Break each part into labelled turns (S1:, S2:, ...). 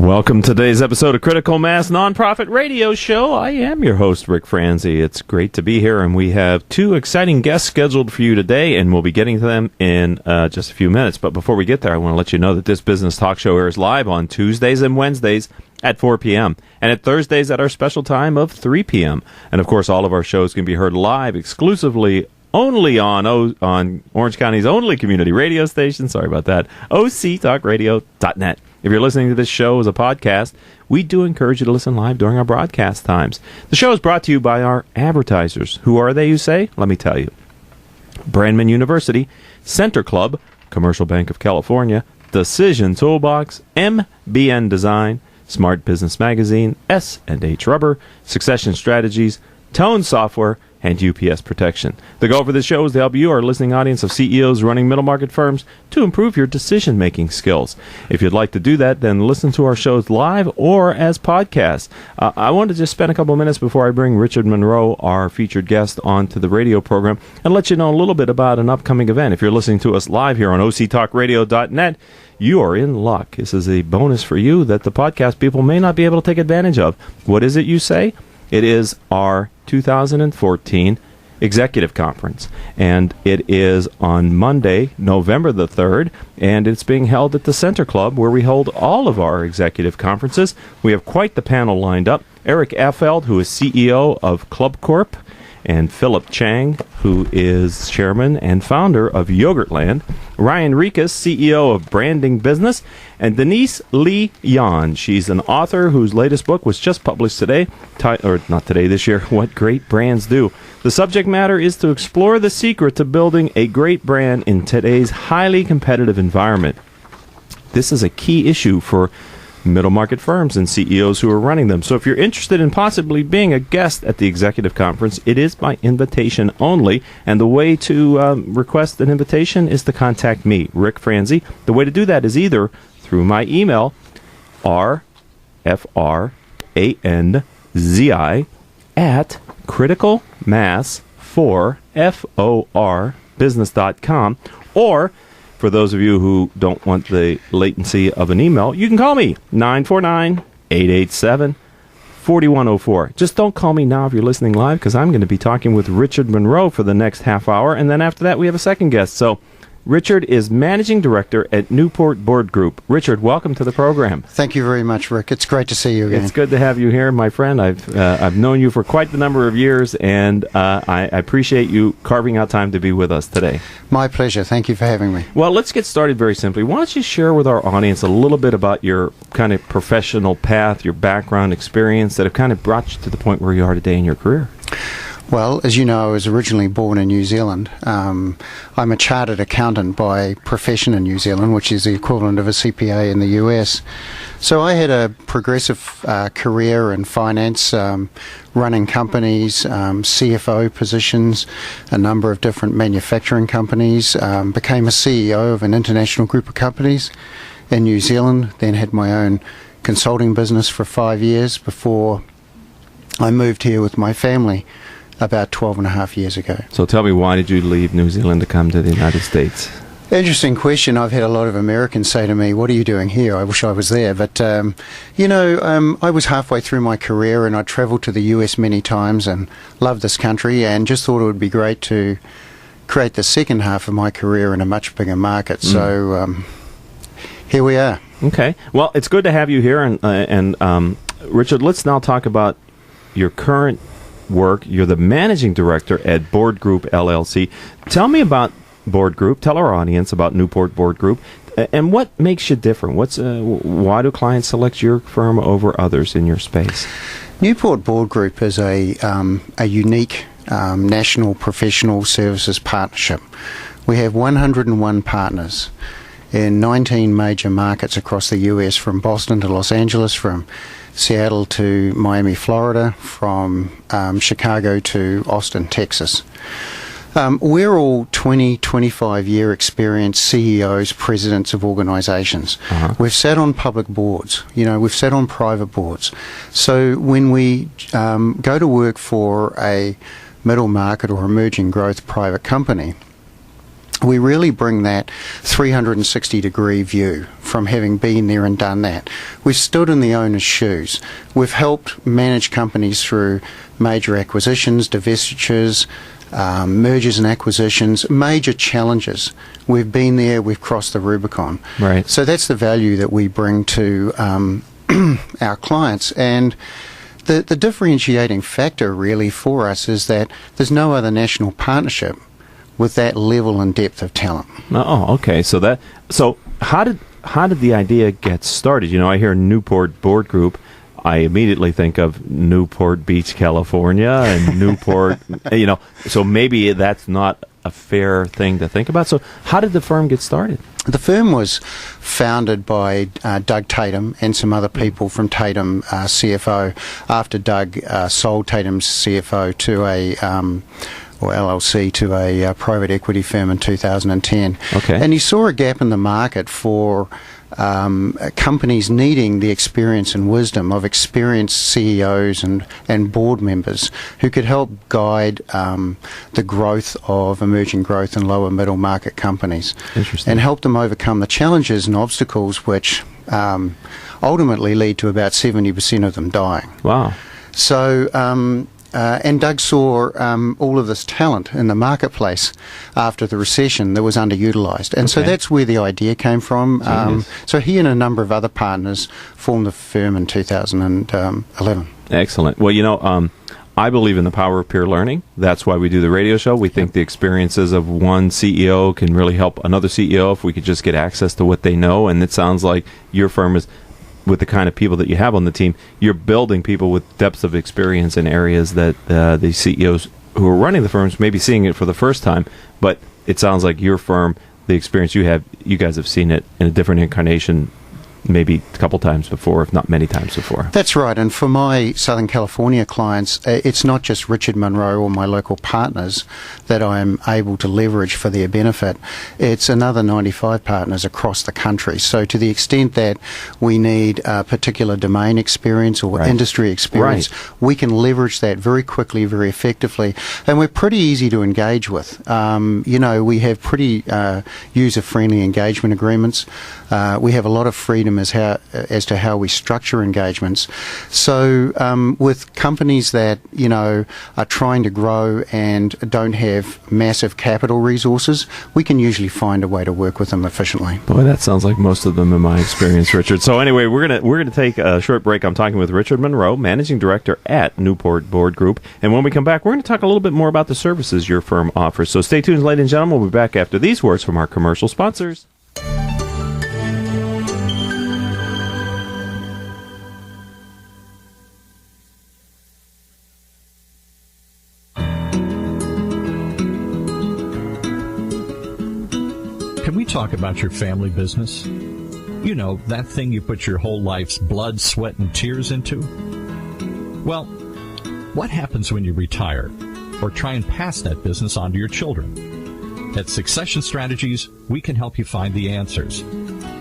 S1: Welcome to today's episode of Critical Mass Nonprofit Radio Show. I am your host, Ric Franzi. It's great to be here, and we have two exciting guests scheduled for you today, and we'll be getting to them in just a few minutes. But before we get there, I want to let you know that this business talk show airs live on Tuesdays and Wednesdays at 4 p.m. and at Thursdays at our special time of 3 p.m. And, of course, all of our shows can be heard live exclusively only on Orange County's only community radio station. Sorry about that. octalkradio.net. If you're listening to this show as a podcast, we do encourage you to listen live during our broadcast times. The show is brought to you by our advertisers. Who are they, you say? Let me tell you. Brandman University, Center Club, Commercial Bank of California, Decision Toolbox, MBN Design, Smart Business Magazine, S&H Rubber, Succession Strategies, Tone Software, and UPS Protection. The goal for this show is to help you, our listening audience of CEOs running middle market firms, to improve your decision-making skills. If you'd like to do that, then listen to our shows live or as podcasts. I want to just spend a couple of minutes before I bring Richard Munro, our featured guest, onto the radio program and let you know a little bit about an upcoming event. If you're listening to us live here on octalkradio.net, you are in luck. This is a bonus for you that the podcast people may not be able to take advantage of. What is it, you say? It is our 2014 Executive Conference, and it is on Monday, November the 3rd, and it's being held at the Center Club, where we hold all of our executive conferences. We have quite the panel lined up. Eric Affeld, who is CEO of Club Corp, and Philip Chang, who is chairman and founder of Yogurtland, Ryan Rikas, CEO of Branding Business, and Denise Lee Yan. She's an author whose latest book was just published today, this year, What Great Brands Do. The subject matter is to explore the secret to building a great brand in today's highly competitive environment. This is a key issue for middle market firms and CEOs who are running them. So if you're interested in possibly being a guest at the executive conference, it is by invitation only. And the way to request an invitation is to contact me, Ric Franzi. The way to do that is either through my email, rfranzi at criticalmass4business.com, or for those of you who don't want the latency of an email, you can call me, 949-887-4104. Just don't call me now if you're listening live, because I'm going to be talking with Richard Munro for the next half hour, and then after that we have a second guest. So Richard is Managing Director at Newport Board Group. Richard, welcome to the program.
S2: Thank you very much, Rick. It's great to see you again.
S1: It's good to have you here, my friend. I've known you for quite the number of years, and I appreciate you carving out time to be with us today.
S2: My pleasure. Thank you for having me.
S1: Well, let's get started very simply. Why don't you share with our audience a little bit about your kind of professional path, your background experience that have kind of brought you to the point where you are today in your career?
S2: Well, as you know, I was originally born in New Zealand. I'm a chartered accountant by profession in New Zealand, which is the equivalent of a CPA in the US. So I had a progressive career in finance, running companies, CFO positions, a number of different manufacturing companies, became a CEO of an international group of companies in New Zealand, then had my own consulting business for 5 years before I moved here with my family about 12 and a half years ago.
S1: So tell me, why did you leave New Zealand to come to the United States?
S2: Interesting question. I've had a lot of Americans say to me, what are you doing here? I wish I was there. But, I was halfway through my career, and I traveled to the US many times and loved this country, and just thought it would be great to create the second half of my career in a much bigger market. So here we are.
S1: Okay. Well, it's good to have you here. And Richard, let's now talk about your current work. You're the managing director at Board Group LLC. Tell me about Board Group. Tell our audience about Newport Board Group, and what makes you different. Why do clients select your firm over others in your space?
S2: Newport Board Group is a unique national professional services partnership. We have 101 partners in 19 major markets across the US, from Boston to Los Angeles, from Seattle to Miami, Florida, from Chicago to Austin, Texas. We're all 20, 25-year experienced CEOs, presidents of organizations. We've sat on public boards, we've sat on private boards. So when we go to work for a middle market or emerging growth private company, we really bring that 360-degree view from having been there and done that. We've stood in the owner's shoes. We've helped manage companies through major acquisitions, divestitures, mergers and acquisitions, major challenges. We've been there, we've crossed the Rubicon.
S1: Right.
S2: So that's the value that we bring to our clients. And the differentiating factor really for us is that there's no other national partnership with that level and depth of talent.
S1: Oh, okay. So how did the idea get started? You know, I hear Newport Board Group, I immediately think of Newport Beach, California, and Newport, you know, so maybe that's not a fair thing to think about. So how did the firm get started?
S2: The firm was founded by Doug Tatum and some other people from Tatum CFO after Doug sold Tatum's CFO to or LLC to a private equity firm in 2010.
S1: Okay.
S2: And he saw a gap in the market for companies needing the experience and wisdom of experienced CEOs and board members who could help guide the growth of emerging growth and lower middle market companies.
S1: Interesting.
S2: And help them overcome the challenges and obstacles which ultimately lead to about 70% of them dying.
S1: Wow.
S2: So, and Doug saw all of this talent in the marketplace after the recession that was underutilized. And so that's where the idea came from. So he and a number of other partners formed the firm in 2011.
S1: Excellent. Well, you know, I believe in the power of peer learning. That's why we do the radio show. We think the experiences of one CEO can really help another CEO if we could just get access to what they know. And it sounds like your firm is, with the kind of people that you have on the team, you're building people with depths of experience in areas that the CEOs who are running the firms may be seeing it for the first time, but it sounds like your firm, the experience you have, you guys have seen it in a different incarnation maybe a couple times before, if not many times before.
S2: That's right. And for my Southern California clients, it's not just Richard Munro or my local partners that I'm able to leverage for their benefit. It's another 95 partners across the country. So to the extent that we need particular domain experience or industry experience, we can leverage that very quickly, very effectively. And we're pretty easy to engage with. You know, we have pretty user-friendly engagement agreements. We have a lot of freedom as to how we structure engagements. So with companies that, you know, are trying to grow and don't have massive capital resources, we can usually find a way to work with them efficiently.
S1: Boy, that sounds like most of them in my experience, Richard. So anyway, we're gonna take a short break. I'm talking with Richard Munro, Managing Director at Newport Board Group. And when we come back, we're going to talk a little bit more about the services your firm offers. So stay tuned, ladies and gentlemen. We'll be back after these words from our commercial sponsors.
S3: Can we talk about your family business? You know, that thing you put your whole life's blood, sweat, and tears into? Well, what happens when you retire or try and pass that business on to your children? At Succession Strategies, we can help you find the answers.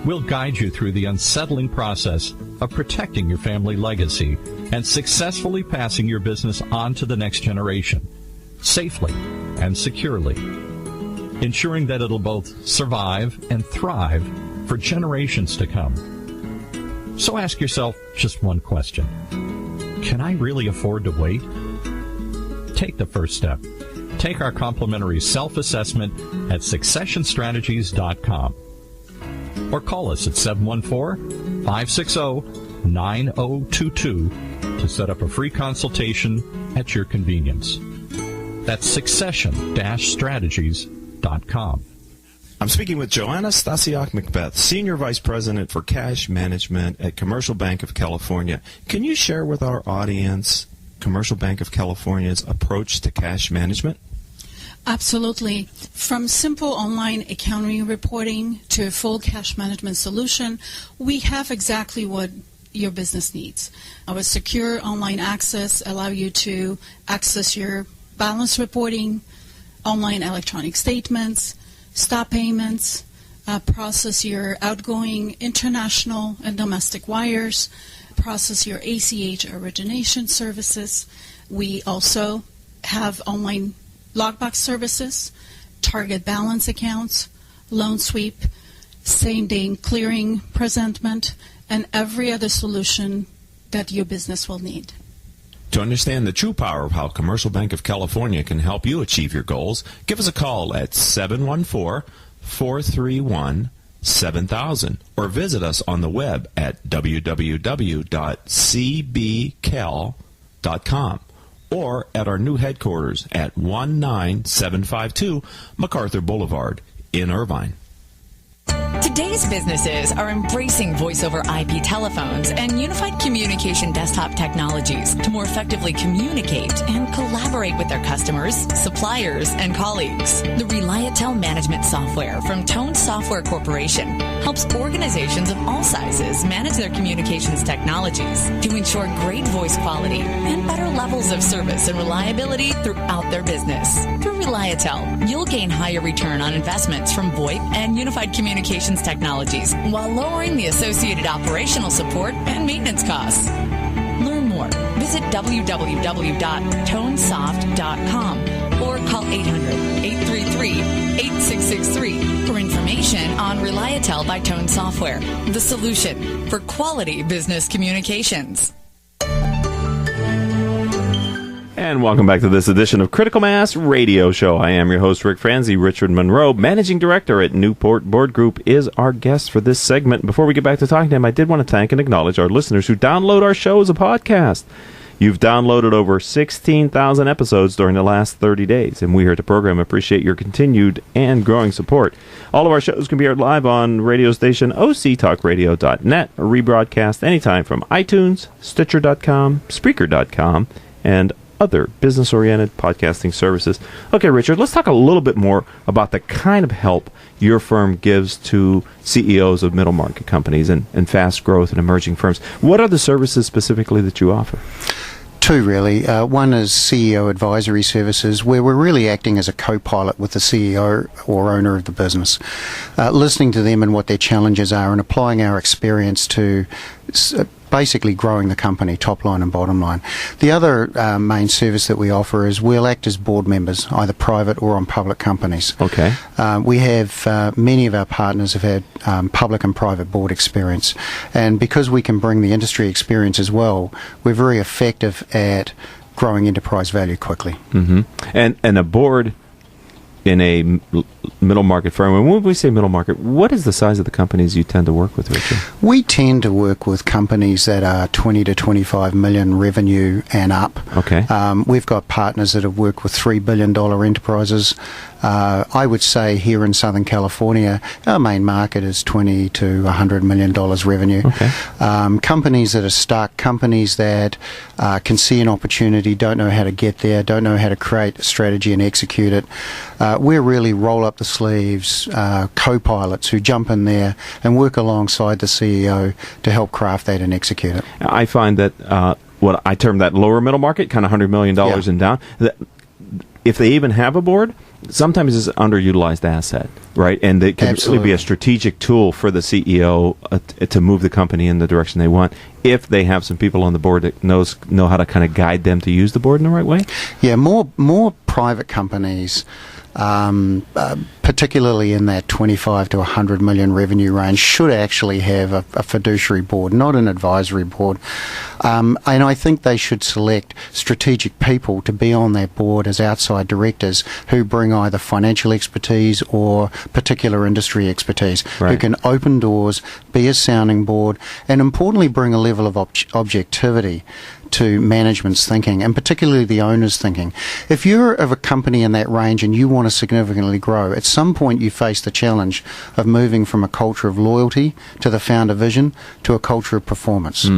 S3: We'll guide you through the unsettling process of protecting your family legacy and successfully passing your business on to the next generation, safely and securely, ensuring that it'll both survive and thrive for generations to come. So ask yourself just one question. Can I really afford to wait? Take the first step. Take our complimentary self-assessment at successionstrategies.com or call us at 714-560-9022 to set up a free consultation at your convenience. That's succession-strategies.com.
S1: I'm speaking with Joanna Stasiak-Macbeth, Senior Vice President for Cash Management at Commercial Bank of California. Can you share with our audience Commercial Bank of California's approach to cash management?
S4: Absolutely. From simple online accounting reporting to a full cash management solution, we have exactly what your business needs. Our secure online access allow you to access your balance reporting, online electronic statements, stop payments, process your outgoing international and domestic wires, process your ACH origination services. We also have online logbox services, target balance accounts, loan sweep, same-day clearing presentment, and every other solution that your business will need.
S1: To understand the true power of how Commercial Bank of California can help you achieve your goals, give us a call at 714-431-7000 or visit us on the web at www.cbcal.com or at our new headquarters at 19752 MacArthur Boulevard in Irvine.
S5: Today's businesses are embracing voice-over IP telephones and unified communication desktop technologies to more effectively communicate and collaborate with their customers, suppliers, and colleagues. The Reliatel management software from Tone Software Corporation helps organizations of all sizes manage their communications technologies to ensure great voice quality and better levels of service and reliability throughout their business. Through Reliatel, you'll gain higher return on investments from VoIP and unified communications technologies while lowering the associated operational support and maintenance costs. Learn more. Visit www.tonesoft.com or call 800-833-8663 for information on Reliatel by Tone Software, the solution for quality business communications.
S1: And welcome back to this edition of Critical Mass Radio Show. I am your host, Ric Franzi. Richard Munro, Managing Director at Newport Board Group, is our guest for this segment. Before we get back to talking to him, I did want to thank and acknowledge our listeners who download our show as a podcast. You've downloaded over 16,000 episodes during the last 30 days, and we here at the program appreciate your continued and growing support. All of our shows can be heard live on radio station octalkradio.net or rebroadcast anytime from iTunes, Stitcher.com, Spreaker.com, and other business-oriented podcasting services. Okay, Richard, let's talk a little bit more about the kind of help your firm gives to CEOs of middle market companies and fast growth and emerging firms. What are the services specifically that you offer?
S2: Two, really. One is CEO advisory services, where we're really acting as a co-pilot with the CEO or owner of the business, listening to them and what their challenges are and applying our experience to basically growing the company, top line and bottom line. The other main service that we offer is we'll act as board members, either private or on public companies.
S1: Okay.
S2: We have, many of our partners have had public and private board experience. And because we can bring the industry experience as well, we're very effective at growing enterprise value quickly.
S1: Mm-hmm. And a board in a middle market firm, and when we say middle market, what is the size of the companies you tend to work with, Richard?
S2: We tend to work with companies that are 20 to 25 million revenue and up.
S1: Okay.
S2: We've got partners that have worked with $3 billion enterprises. I would say here in Southern California, our main market is $20 to $100 million revenue.
S1: Okay.
S2: Companies that are stuck, companies that can see an opportunity, don't know how to get there, don't know how to create a strategy and execute it. We're really roll up the sleeves co-pilots who jump in there and work alongside the CEO to help craft that and execute it.
S1: I find that what I term that lower middle market, kind of $100 million and down, that if they even have a board, sometimes it's an underutilized asset, right? And it can really be a strategic tool for the CEO to move the company in the direction they want if they have some people on the board that know how to kind of guide them to use the board in the right way.
S2: Yeah, more private companies, particularly in that 25 to 100 million revenue range, should actually have a fiduciary board, not an advisory board. And I think they should select strategic people to be on that board as outside directors who bring either financial expertise or particular industry expertise, who can open doors, be a sounding board, and importantly bring a level of objectivity to management's thinking, and particularly the owner's thinking. If you're of a company in that range and you want to significantly grow, at some point you face the challenge of moving from a culture of loyalty to the founder vision to a culture of performance.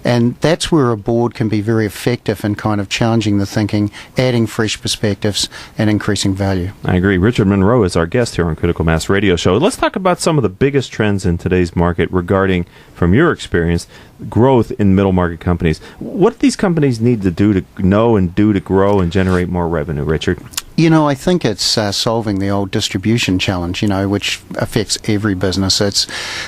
S2: And that's where a board can be very effective in kind of challenging the thinking, adding fresh perspectives, and increasing value.
S1: I agree. Richard Munro is our guest here on Critical Mass Radio Show. Let's talk about some of the biggest trends in today's market regarding, from your experience, growth in middle market companies. What do these companies need to do to know and do to grow and generate more revenue, Richard?
S2: I think it's solving the old distribution challenge, which affects every business.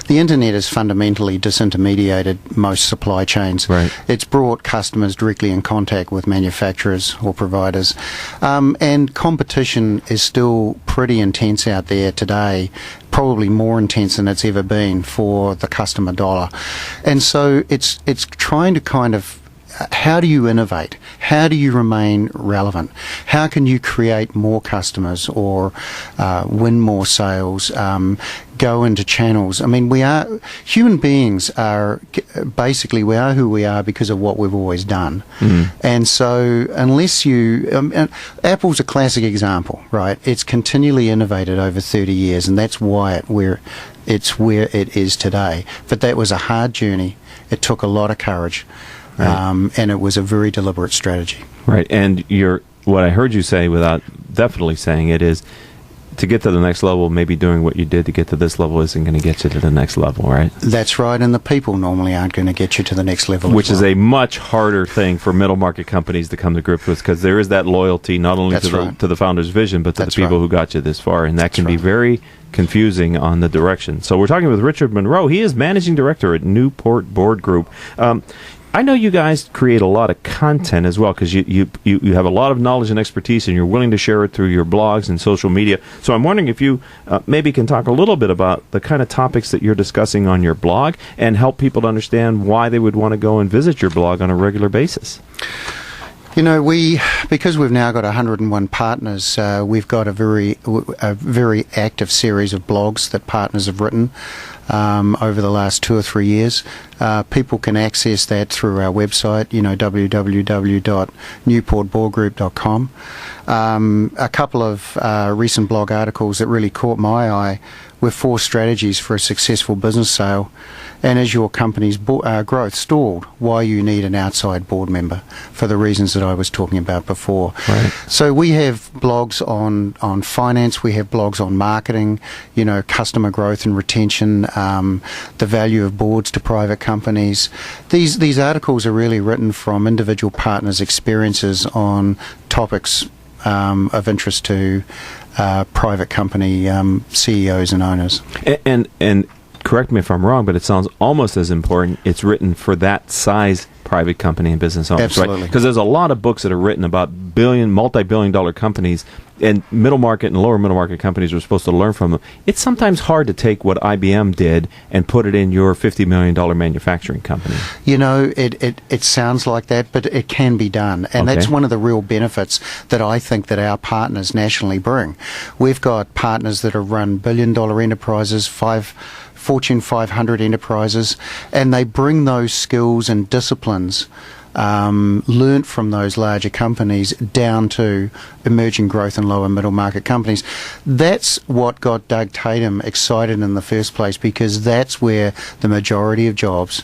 S2: The internet has fundamentally disintermediated most supply chains.
S1: Right.
S2: It's brought customers directly in contact with manufacturers or providers. And competition is still pretty intense out there today, probably more intense than it's ever been for the customer dollar. And so it's trying to kind of, how do you innovate? How do you remain relevant? How can you create more customers or win more sales, go into channels? I mean, human beings are, basically we are who we are because of what we've always done. And so unless Apple's a classic example, right? It's continually innovated over 30 years, and that's why it's where it is today. But that was a hard journey. It took a lot of courage. Right. And it was a very deliberate strategy.
S1: Right. And what I heard you say, without definitely saying it, is to get to the next level, maybe doing what you did to get to this level isn't going to get you to the next level, right?
S2: That's right. And the people normally aren't going to get you to the next level.
S1: Which is a much harder thing for middle market companies to come to grips with, because there is that loyalty not only to the founder's vision, but to the people who got you this far. And that can be very confusing on the direction. So we're talking with Richard Munro. He is managing director at Newport Board Group. I know you guys create a lot of content as well, because you have a lot of knowledge and expertise, and you're willing to share it through your blogs and social media. So I'm wondering if you maybe can talk a little bit about the kind of topics that you're discussing on your blog and help people to understand why they would want to go and visit your blog on a regular basis.
S2: Because we've now got 101 partners, we've got a very active series of blogs that partners have written over the last 2 or 3 years. People can access that through our website, www.newportboardgroup.com. A couple of recent blog articles that really caught my eye were 4 strategies for a successful business sale, and as your company's growth stalled, why you need an outside board member for the reasons that I was talking about before.
S1: Right.
S2: So we have blogs on finance, we have blogs on marketing, customer growth and retention, the value of boards to private companies. These articles are really written from individual partners' experiences on topics of interest to private company CEOs and owners.
S1: And correct me if I'm wrong, but it sounds almost as important. It's written for that size private company and business owners,
S2: Absolutely.
S1: right? Because there's a lot of books that are written about multi-billion-dollar companies, and middle market and lower middle market companies are supposed to learn from them. It's sometimes hard to take what IBM did and put it in your $50 million manufacturing company.
S2: It sounds like that, but it can be done. And that's one of the real benefits that I think that our partners nationally bring. We've got partners that have run billion-dollar enterprises, Fortune 500 enterprises, and they bring those skills and disciplines learnt from those larger companies down to emerging growth and lower middle market companies. That's what got Doug Tatum excited in the first place, because that's where the majority of jobs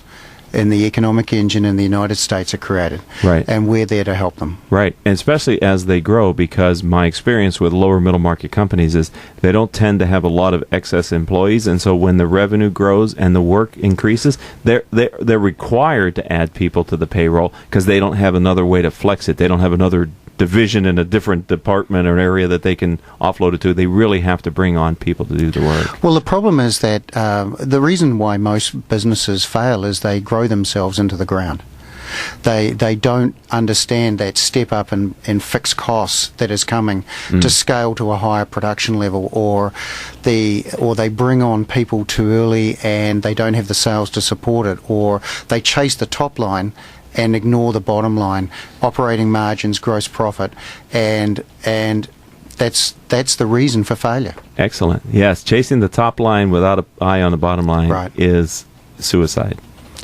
S2: in the economic engine in the United States are created.
S1: Right.
S2: And we're there to help them.
S1: Right. And especially as they grow, because my experience with lower middle market companies is they don't tend to have a lot of excess employees, and so when the revenue grows and the work increases, they're required to add people to the payroll because they don't have another way to flex it. They don't have another division in a different department or area that they can offload it to. They really have to bring on people to do the work.
S2: Well, the problem is that the reason why most businesses fail is they grow themselves into the ground. They don't understand that step up in fixed costs that is coming to scale to a higher production level, or they bring on people too early and they don't have the sales to support it, or they chase the top line and ignore the bottom line, operating margins, gross profit, and that's the reason for failure.
S1: Excellent. Yes, chasing the top line without an eye on the bottom line is suicide.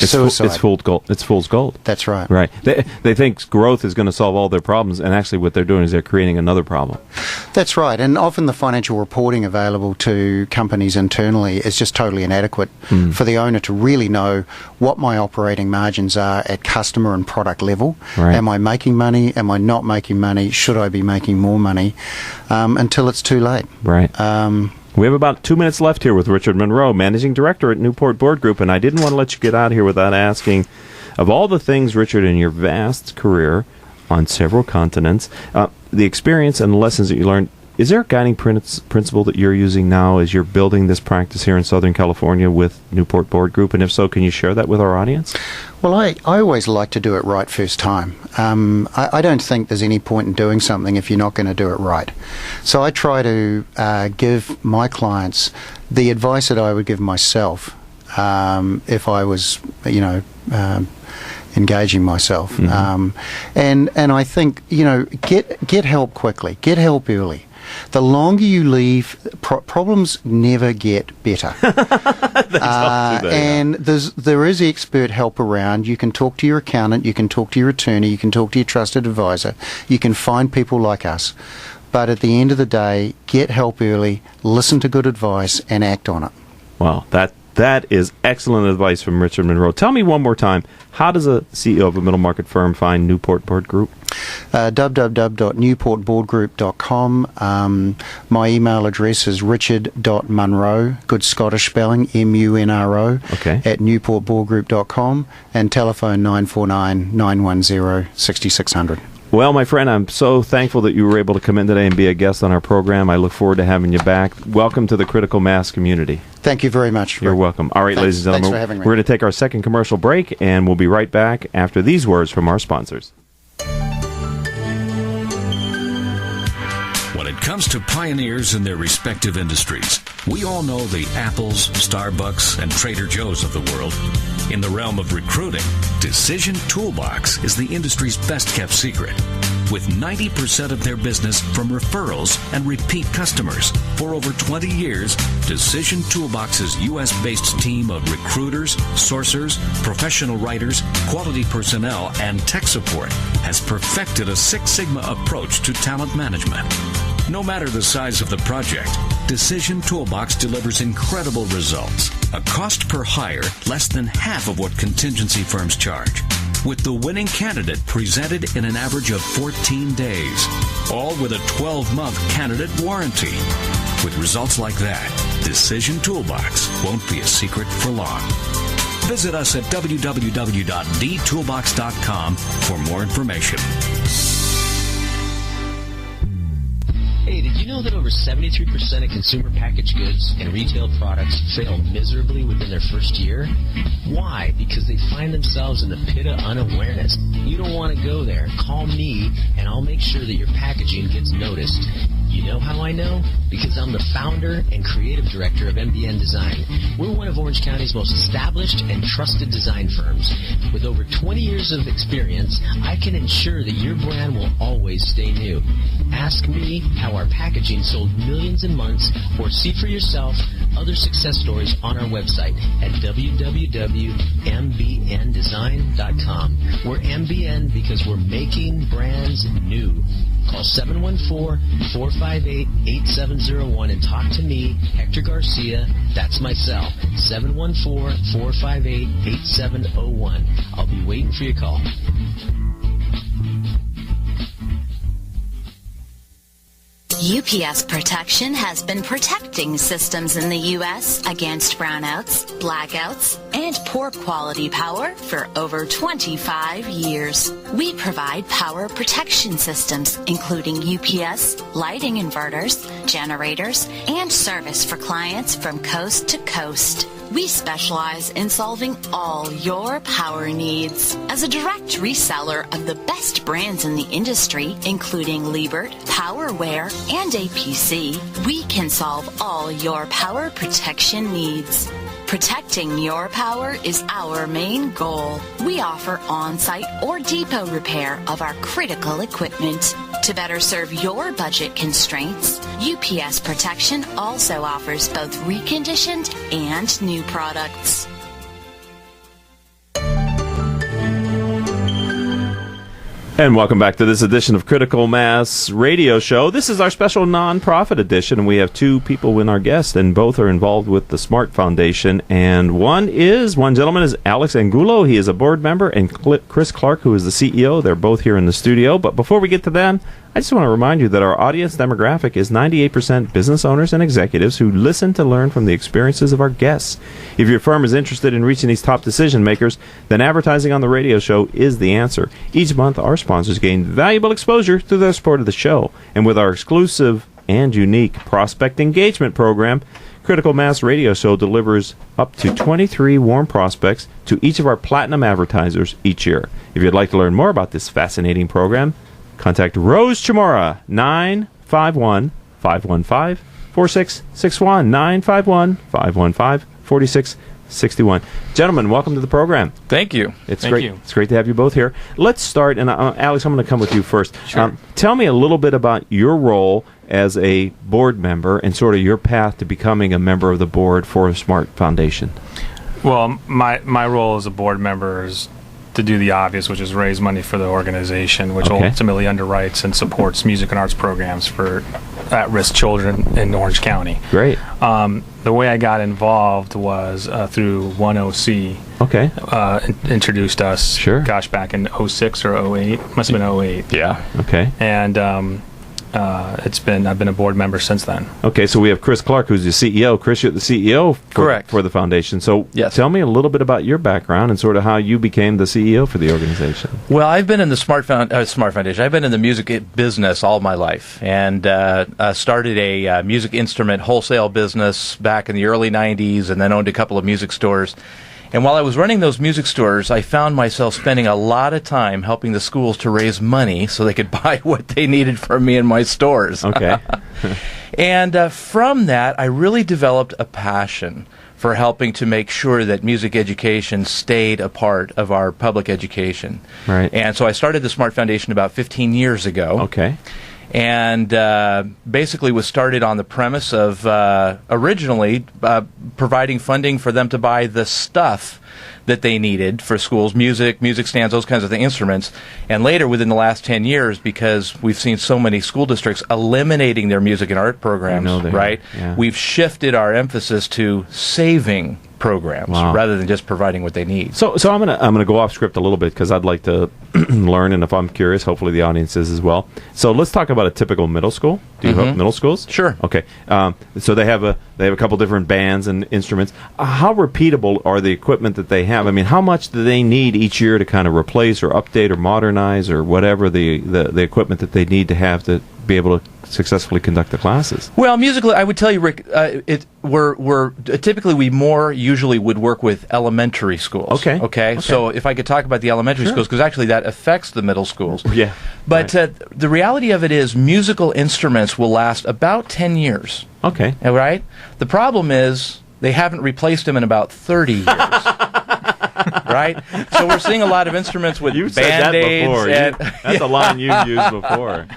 S1: It's fool's gold. It's fool's gold.
S2: That's right.
S1: Right. They think growth is going to solve all their problems, and actually what they're doing is they're creating another problem.
S2: That's right. And often the financial reporting available to companies internally is just totally inadequate for the owner to really know what my operating margins are at customer and product level.
S1: Right.
S2: Am I making money? Am I not making money? Should I be making more money? Until it's too late.
S1: Right. We have about 2 minutes left here with Richard Munro, Managing Director at Newport Board Group, and I didn't want to let you get out of here without asking, of all the things, Richard, in your vast career on several continents, the experience and the lessons that you learned, is there a guiding principle that you're using now as you're building this practice here in Southern California with Newport Board Group? And if so, can you share that with our audience?
S2: Well, I always like to do it right first time. I don't think there's any point in doing something if you're not going to do it right. So I try to give my clients the advice that I would give myself if I was, engaging myself. And I think, get help quickly, get help early. The longer you leave, problems never get better. And there is expert help around. You can talk to your accountant, you can talk to your attorney, you can talk to your trusted advisor. You can find people like us. But at the end of the day, get help early, listen to good advice, and act on it.
S1: Wow, that is excellent advice from Richard Munro. Tell me one more time, how does a CEO of a middle market firm find Newport Board Group?
S2: www.newportboardgroup.com. My email address is richard.munro, good Scottish spelling, M-U-N-R-O, at newportboardgroup.com, and telephone 949-910-6600.
S1: Well, my friend, I'm so thankful that you were able to come in today and be a guest on our program. I look forward to having you back. Welcome to the Critical Mass community.
S2: Thank you very much.
S1: You're welcome. All right, ladies and gentlemen,
S2: thanks for having me.
S1: We're going to take our second commercial break, and we'll be right back after these words from our sponsors.
S6: When it comes to pioneers in their respective industries, we all know the Apples, Starbucks, and Trader Joe's of the world. In the realm of recruiting, Decision Toolbox is the industry's best-kept secret. With 90% of their business from referrals and repeat customers. For over 20 years, Decision Toolbox's U.S.-based team of recruiters, sourcers, professional writers, quality personnel, and tech support has perfected a Six Sigma approach to talent management. No matter the size of the project, Decision Toolbox delivers incredible results. A cost per hire less than half of what contingency firms charge, with the winning candidate presented in an average of 14 days, all with a 12-month candidate warranty. With results like that, Decision Toolbox won't be a secret for long. Visit us at www.dtoolbox.com for more information.
S7: Hey, did you know that over 73% of consumer packaged goods and retail products fail miserably within their first year? Why? Because they find themselves in the pit of unawareness. You don't want to go there. Call me, and I'll make sure that your packaging gets noticed. You know how I know? Because I'm the founder and creative director of MBN Design. We're one of Orange County's most established and trusted design firms. With over 20 years of experience, I can ensure that your brand will always stay new. Ask me how our packaging sold millions in months, or see for yourself other success stories on our website at www.mbndesign.com. We're MBN because we're making brands new. Call 714-458-8701 and talk to me, Hector Garcia. That's my cell, 714-458-8701. I'll be waiting for your call.
S8: UPS Protection has been protecting systems in the U.S. against brownouts, blackouts, and poor quality power for over 25 years. We provide power protection systems, including UPS, lighting inverters, generators, and service for clients from coast to coast. We specialize in solving all your power needs. As a direct reseller of the best brands in the industry, including Liebert, PowerWare, and APC, we can solve all your power protection needs. Protecting your power is our main goal. We offer on-site or depot repair of our critical equipment. To better serve your budget constraints, UPS Protection also offers both reconditioned and new products.
S1: And welcome back to this edition of Critical Mass Radio Show. This is our special nonprofit edition, and we have two people in our guest, and both are involved with the Smart Foundation. And one gentleman is Alex Angulo. He is a board member, and Chris Clark, who is the CEO. They're both here in the studio. But before we get to them, I just want to remind you that our audience demographic is 98% business owners and executives who listen to learn from the experiences of our guests. If your firm is interested in reaching these top decision makers, then advertising on the radio show is the answer. Each month, our sponsors gain valuable exposure through their support of the show. And with our exclusive and unique prospect engagement program, Critical Mass Radio Show delivers up to 23 warm prospects to each of our platinum advertisers each year. If you'd like to learn more about this fascinating program, contact Rose Chamora, 951-515-4661, 951-515-4661. Gentlemen, welcome to the program.
S9: Thank you.
S1: It's great to have you both here. Let's start, and Alex, I'm going to come with you first.
S9: Sure.
S1: Tell me a little bit about your role as a board member and sort of your path to becoming a member of the board for a Smart Foundation.
S9: Well, my role as a board member is to do the obvious, which is raise money for the organization, which ultimately underwrites and supports music and arts programs for at-risk children in Orange County.
S1: Great.
S9: The way I got involved was through 10C.
S1: Okay.
S9: Introduced us, gosh, back in 06 or 08. Must have been 08.
S1: Yeah. Okay.
S9: And I've been a board member since then.
S1: Okay, so we have Chris Clark, who's the CEO. Chris, you're the CEO for the foundation. So tell me a little bit about your background and sort of how you became the CEO for the organization.
S10: Well, I've been in the Smart Foundation. I've been in the music business all my life, and started a music instrument wholesale business back in the early 90s, and then owned a couple of music stores. And while I was running those music stores, I found myself spending a lot of time helping the schools to raise money so they could buy what they needed from me in my stores.
S1: Okay.
S10: And from that, I really developed a passion for helping to make sure that music education stayed a part of our public education.
S1: Right.
S10: And so I started the Smart Foundation about 15 years ago.
S1: Okay.
S10: And basically was started on the premise of originally providing funding for them to buy the stuff that they needed for schools, music stands, those kinds of instruments. And later, within the last 10 years, because we've seen so many school districts eliminating their music and art programs, right?
S1: Yeah.
S10: We've shifted our emphasis to saving programs rather than just providing what they need.
S1: So I'm gonna go off script a little bit because I'd like to learn, and if I'm curious, hopefully the audience is as well. So let's talk about a typical middle school. Do you have middle schools?
S10: Sure.
S1: Okay. So they have a couple different bands and instruments. How repeatable are the equipment that they have? I mean, how much do they need each year to kind of replace or update or modernize or whatever the equipment that they need to have to be able to successfully conduct the classes?
S10: Well, musically, I would tell you, Rick, we're typically we more usually would work with elementary schools. Okay. So if I could talk about the elementary schools, because actually that affects the middle schools.
S1: Yeah.
S10: But the reality of it is, musical instruments will last about 10 years.
S1: Okay.
S10: All right. The problem is they haven't replaced them in about 30 years. Right? So we're seeing a lot of instruments with
S1: You've
S10: Band-Aids.
S1: said that before. That's a line you've used before.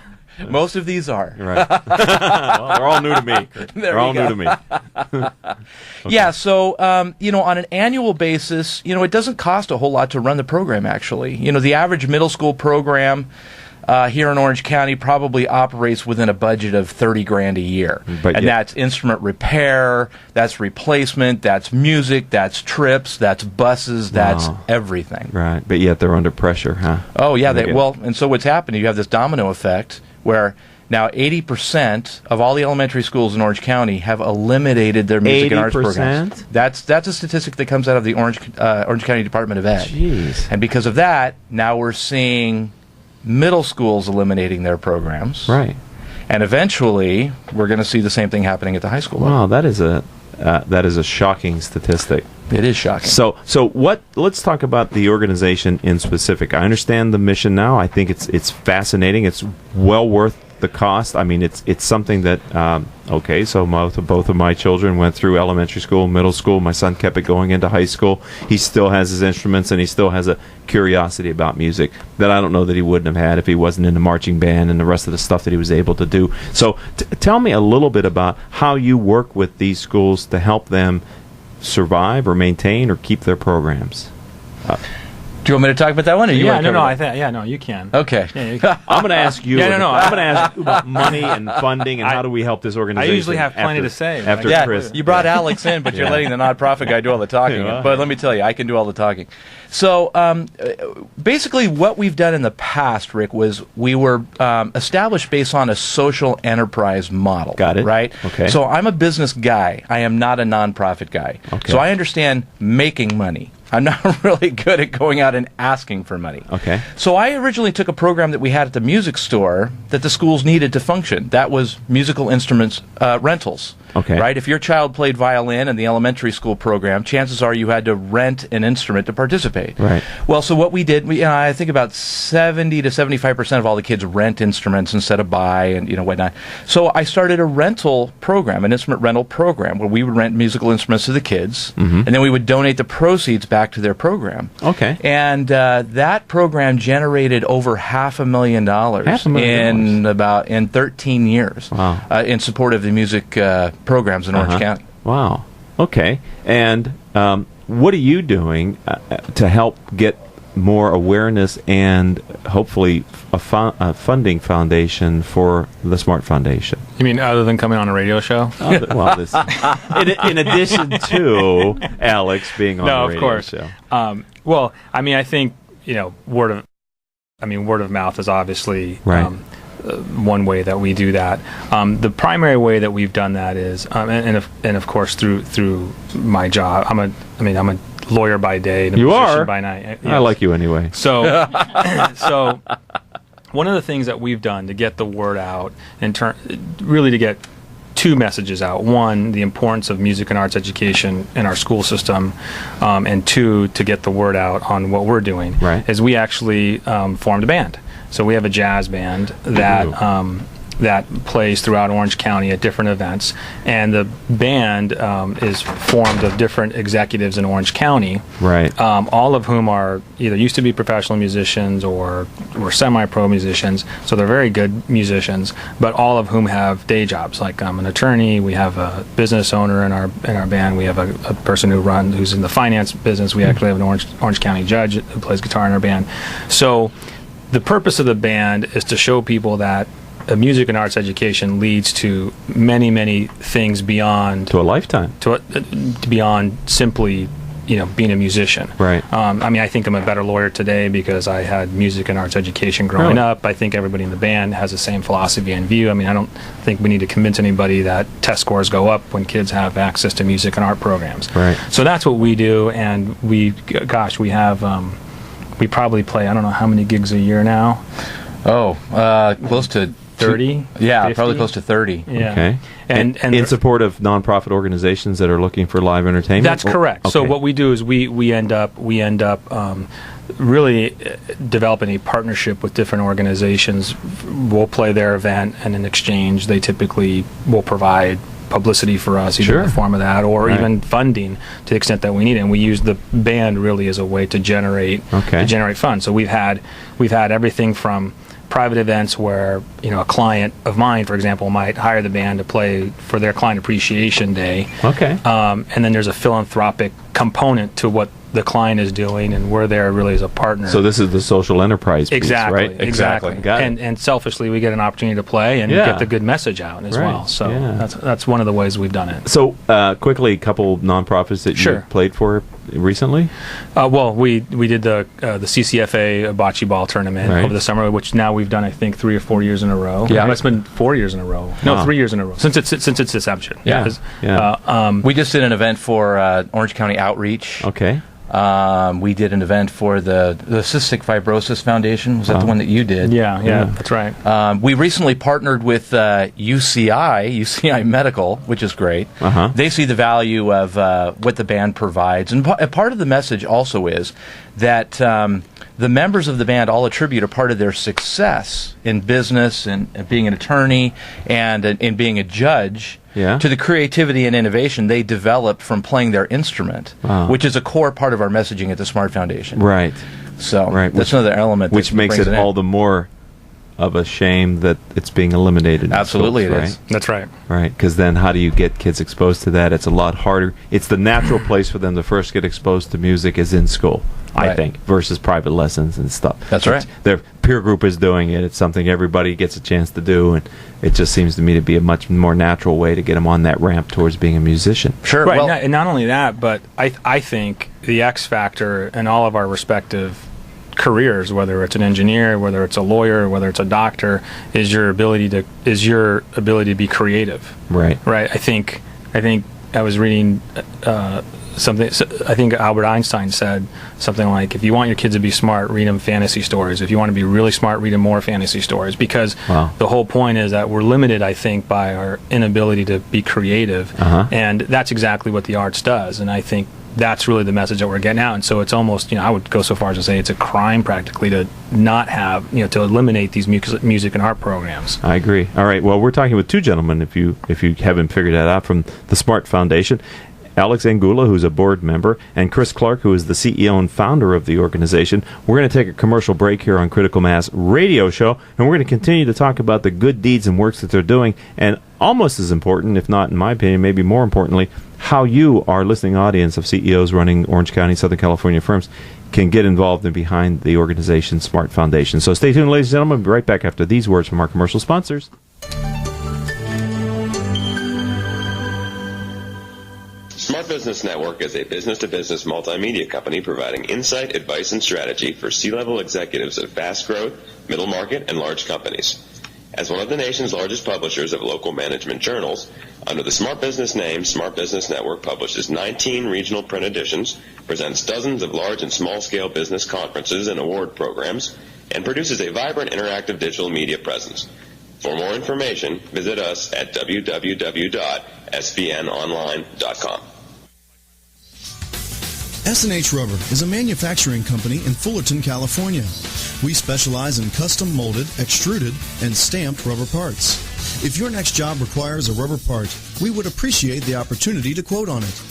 S10: Most of these are.
S1: Right. Well, they're all new to me. They're all new to me.
S10: Okay. Yeah, so, on an annual basis, it doesn't cost a whole lot to run the program, actually. The average middle school program here in Orange County probably operates within a budget of $30,000 a year. That's instrument repair, that's replacement, that's music, that's trips, that's buses, that's everything.
S1: Right, but yet they're under pressure, huh?
S10: Oh, yeah. And so what's happening, you have this domino effect where now 80% of all the elementary schools in Orange County have eliminated their music and arts programs. That's a statistic that comes out of the Orange County Department of Ed.
S1: Jeez.
S10: And because of that, now we're seeing middle schools eliminating their programs.
S1: Right.
S10: And eventually, we're going to see the same thing happening at the high school level.
S1: Wow, that is a shocking statistic.
S10: It is shocking.
S1: So let's talk about the organization in specific. I understand the mission now. I think it's fascinating. It's well worth the cost. I mean, it's something that so both of my children went through elementary school, middle school. My son kept it going into high school. He still has his instruments, and he still has a curiosity about music that I don't know that he wouldn't have had if he wasn't in the marching band and the rest of the stuff that he was able to do. So tell me a little bit about how you work with these schools to help them survive or maintain or keep their programs.
S10: Do you want me to talk about that one? Or you want to cover that?
S9: You can.
S10: Okay.
S9: Yeah, you can.
S1: I'm going to ask you. I'm going to ask you about money and funding and how do we help this organization.
S9: I usually have plenty to say.
S1: After Chris.
S10: You brought Alex in, but you're letting the nonprofit guy do all the talking. But let me tell you, I can do all the talking. So basically what we've done in the past, Rick, was we were established based on a social enterprise model.
S1: Got it.
S10: Right?
S1: Okay.
S10: So I'm a business guy. I am not a nonprofit guy.
S1: Okay.
S10: So I understand making money. I'm not really good at going out and asking for money.
S1: Okay.
S10: So I originally took a program that we had at the music store that the schools needed to function. That was musical instruments rentals.
S1: Okay.
S10: Right? If your child played violin in the elementary school program, chances are you had to rent an instrument to participate.
S1: Right.
S10: Well, so what we did, I think about 70 to 75% of all the kids rent instruments instead of buy and whatnot. So I started a rental program, an instrument rental program, where we would rent musical instruments to the kids, and then we would donate the proceeds back to their program.
S1: Okay.
S10: And that program generated over $500,000 in 13 years.
S1: Wow.
S10: In support of the music programs in Orange County.
S1: Wow. Okay. And what are you doing to help get more awareness and hopefully a funding foundation for the Smart Foundation?
S9: You mean other than coming on a radio show?
S1: Well, in addition to Alex being on the radio show.
S9: Well, I think word of mouth is obviously
S1: right.
S9: One way that we do that. The primary way that we've done that is, and of course through my job. I'm a lawyer by day and a musician by night. Yes.
S1: I like you anyway.
S9: So one of the things that we've done to get the word out really to get two messages out. One, the importance of music and arts education in our school system, and two, to get the word out on what we're doing.
S1: Right.
S9: Is we actually formed a band. So we have a jazz band that plays throughout Orange County at different events, and the band is formed of different executives in Orange County,
S1: right?
S9: All of whom are either used to be professional musicians or semi-pro musicians, so they're very good musicians, but all of whom have day jobs. Like I'm an attorney, we have a business owner in our band, we have a person who's in the finance business, we actually have an Orange County judge who plays guitar in our band. So the purpose of the band is to show people that music and arts education leads to many, many things beyond
S1: to a lifetime,
S9: beyond simply being a musician.
S1: Right.
S9: I think I'm a better lawyer today because I had music and arts education growing up. I think everybody in the band has the same philosophy and view. I don't think we need to convince anybody that test scores go up when kids have access to music and art programs.
S1: Right.
S9: So that's what we do, and we have we probably play, I don't know how many gigs a year now.
S10: Close to
S9: 30?
S10: Yeah,
S9: 50?
S10: probably close to 30.
S9: Yeah.
S1: Okay. And in support of nonprofit organizations that are looking for live entertainment?
S9: That's correct.
S1: Okay.
S9: So what we do is we end up really developing a partnership with different organizations. We'll play their event, and in exchange they typically will provide publicity for us, either in the form of that or even funding to the extent that we need it. And we use the band really as a way to generate funds. So we've had everything from private events where a client of mine, for example, might hire the band to play for their client appreciation day.
S1: Okay.
S9: And then there's a philanthropic component to what the client is doing, and we're there really as a partner.
S1: So this is the social enterprise piece,
S9: exactly,
S1: right?
S9: Exactly.
S1: Got it.
S9: And selfishly, we get an opportunity to play and get the good message out as well. So that's one of the ways we've done it.
S1: So quickly, a couple nonprofits that you played for recently?
S9: Well, we did the CCFA bocce ball tournament over the summer, which now we've done, I think, 3 or 4 years in a row.
S10: Yeah,
S9: it's been 4 years in a row. No, 3 years in a row since its inception.
S10: We just did an event for Orange County Outreach.
S1: Okay.
S10: We did an event for the Cystic Fibrosis Foundation. Was that the one that you did?
S9: Yeah, that's right.
S10: We recently partnered with UCI Medical, which is great. They see the value of what the band provides. And part of the message also is that the members of the band all attribute a part of their success in business and being an attorney and in being a judge to the creativity and innovation they develop from playing their instrument, which is a core part of our messaging at the Smart Foundation.
S1: Right.
S10: So that's another element.
S1: Which makes it all the more of a shame that it's being eliminated.
S10: Absolutely,
S1: in schools,
S10: it is.
S9: That's right.
S1: Right, because then how do you get kids exposed to that? It's a lot harder. It's the natural place for them to first get exposed to music is in school. I think, versus private lessons and stuff.
S10: That's right.
S1: Their peer group is doing it. It's something everybody gets a chance to do, and it just seems to me to be a much more natural way to get them on that ramp towards being a musician.
S10: Sure.
S9: Right,
S10: Well,
S9: and not only that, but I think the X factor in all of our respective careers, whether it's an engineer, whether it's a lawyer, whether it's a doctor, is your ability to be creative.
S1: Right.
S9: I think I was reading something. I think Albert Einstein said something like, "If you want your kids to be smart, read them fantasy stories. If you want to be really smart, read them more fantasy stories." Because the whole point is that we're limited, I think, by our inability to be creative, and that's exactly what the arts does. And I think that's really the message that we're getting out. And so it's almost, I would go so far as to say it's a crime practically to not have, to eliminate these music and art programs.
S1: I agree. All right. Well, we're talking with two gentlemen, if you haven't figured that out, from the Smart Foundation. Alex Angulo, who's a board member, and Chris Clark, who is the CEO and founder of the organization. We're going to take a commercial break here on Critical Mass Radio Show, and we're going to continue to talk about the good deeds and works that they're doing, and almost as important, if not in my opinion, maybe more importantly, how you, our listening audience of CEOs running Orange County, Southern California firms, can get involved and behind the organization Smart Foundation. So stay tuned, ladies and gentlemen. We'll be right back after these words from our commercial sponsors.
S11: Smart Business Network is a business-to-business multimedia company providing insight, advice, and strategy for C-level executives of fast-growth, middle-market, and large companies. As one of the nation's largest publishers of local management journals, under the Smart Business name, Smart Business Network publishes 19 regional print editions, presents dozens of large and small-scale business conferences and award programs, and produces a vibrant interactive digital media presence. For more information, visit us at www.sbnonline.com.
S12: S&H Rubber is a manufacturing company in Fullerton, California. We specialize in custom molded, extruded, and stamped rubber parts. If your next job requires a rubber part, we would appreciate the opportunity to quote on it.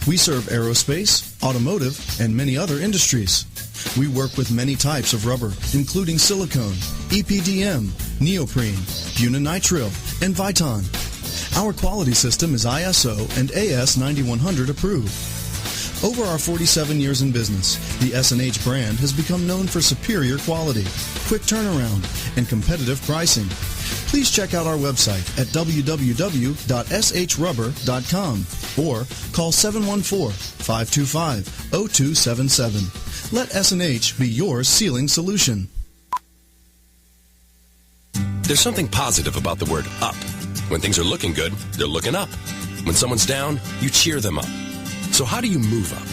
S12: We serve aerospace, automotive, and many other industries. We work with many types of rubber, including silicone, EPDM, neoprene, bunanitrile, and Viton. Our quality system is ISO and AS 9100 approved. Over our 47 years in business, the S&H brand has become known for superior quality, quick turnaround, and competitive pricing. Please check out our website at www.shrubber.com or call 714-525-0277. Let S&H be your sealing solution.
S13: There's something positive about the word up. When things are looking good, they're looking up. When someone's down, you cheer them up. So how do you move up?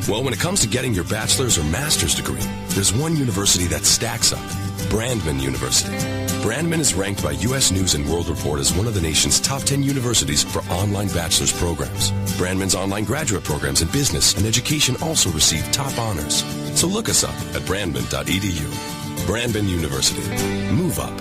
S13: Well, when it comes to getting your bachelor's or master's degree, there's one university that stacks up. Brandman University. Brandman is ranked by U.S. News & World Report as one of the nation's top 10 universities for online bachelor's programs. Brandman's online graduate programs in business and education also receive top honors. So look us up at brandman.edu. Brandman University. Move up.